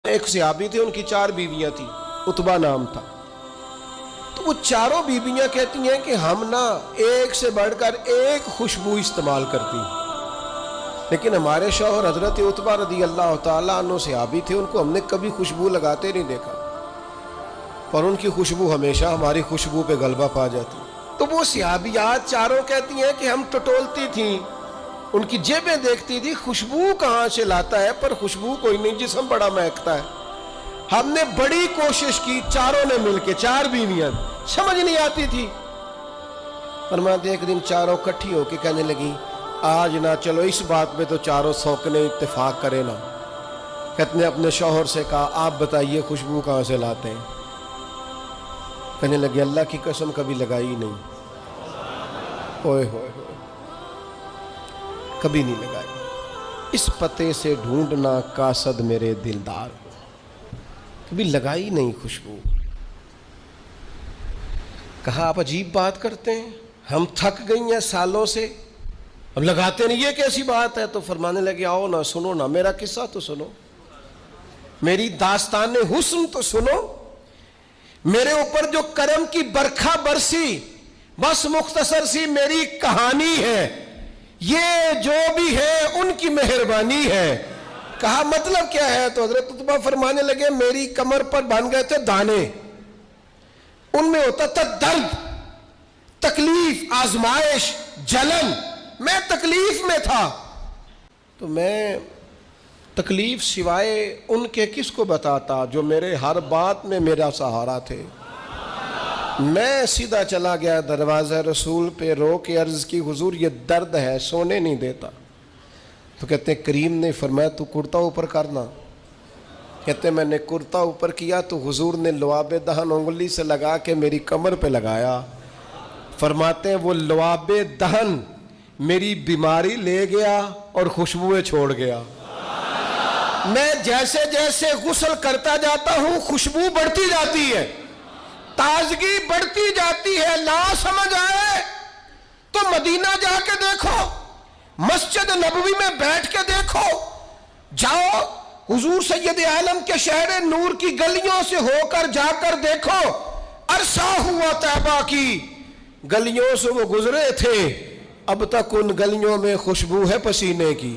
ایک صحابی تھے، ان کی 4 بیویاں تھیں، عتبہ نام تھا۔ تو وہ چاروں بیویاں کہتی ہیں کہ ہم نا ایک سے بڑھ کر ایک خوشبو استعمال کرتی ہیں، لیکن ہمارے شوہر حضرت عتبہ رضی اللہ تعالیٰ عنہ صحابی تھے، ان کو ہم نے کبھی خوشبو لگاتے نہیں دیکھا، پر ان کی خوشبو ہمیشہ ہماری خوشبو پہ غلبہ پا جاتی۔ تو وہ صحابیات چاروں کہتی ہیں کہ ہم ٹٹولتی تھیں، ان کی جیبیں دیکھتی تھی، خوشبو کہاں سے لاتا ہے، پر خوشبو کوئی نہیں، جسم بڑا مہکتا ہے۔ ہم نے بڑی کوشش کی، چاروں نے مل کے، 4 بیویاں، سمجھ نہیں آتی تھی۔ فرماتے ایک دن چاروں کٹھی ہو کے کہنے لگی آج نہ چلو اس بات پہ تو چاروں سوکنے اتفاق کرے نا۔ کہتے نے اپنے شوہر سے کہا آپ بتائیے خوشبو کہاں سے لاتے ہیں؟ کہنے لگے اللہ کی قسم کبھی لگائی نہیں، ہوئے ہوئے ہوئے، کبھی نہیں لگائی، اس پتے سے ڈھونڈنا قاصد میرے دلدار، کبھی لگائی نہیں خوشبو۔ کہا آپ عجیب بات کرتے ہیں، ہم تھک گئی ہیں سالوں سے، اب لگاتے نہیں، یہ کیسی بات ہے؟ تو فرمانے لگے آؤ نا، سنو نا میرا قصہ تو سنو، میری داستان حسن تو سنو، میرے اوپر جو کرم کی برکھا برسی، بس مختصر سی میری کہانی ہے، یہ جو بھی ہے ان کی مہربانی ہے۔ کہا مطلب کیا ہے؟ تو حضرت عتبہ فرمانے لگے میری کمر پر بن گئے تھے دانے، ان میں ہوتا تھا درد، تکلیف، آزمائش، جلن، میں تکلیف میں تھا، تو میں تکلیف سوائے ان کے کس کو بتاتا جو میرے ہر بات میں میرا سہارا تھے۔ میں سیدھا چلا گیا دروازہ رسول پہ، رو کے عرض کی حضور یہ درد ہے، سونے نہیں دیتا۔ تو کہتے ہیں کریم نے فرمایا تو کرتا اوپر کرنا۔ کہتے ہیں میں نے کرتا اوپر کیا تو حضور نے لعاب دہن انگلی سے لگا کے میری کمر پہ لگایا۔ فرماتے ہیں وہ لعاب دہن میری بیماری لے گیا اور خوشبوئیں چھوڑ گیا۔ میں جیسے جیسے غسل کرتا جاتا ہوں خوشبو بڑھتی جاتی ہے، تازگی بڑھتی جاتی ہے۔ نہ سمجھ آئے تو مدینہ جا کے دیکھو، مسجد نبوی میں بیٹھ کے دیکھو، جاؤ حضور سید عالم کے شہر نور کی گلیوں سے ہو کر جا کر دیکھو، عرصہ ہوا طیبہ کی گلیوں سے وہ گزرے تھے، اب تک ان گلیوں میں خوشبو ہے پسینے کی۔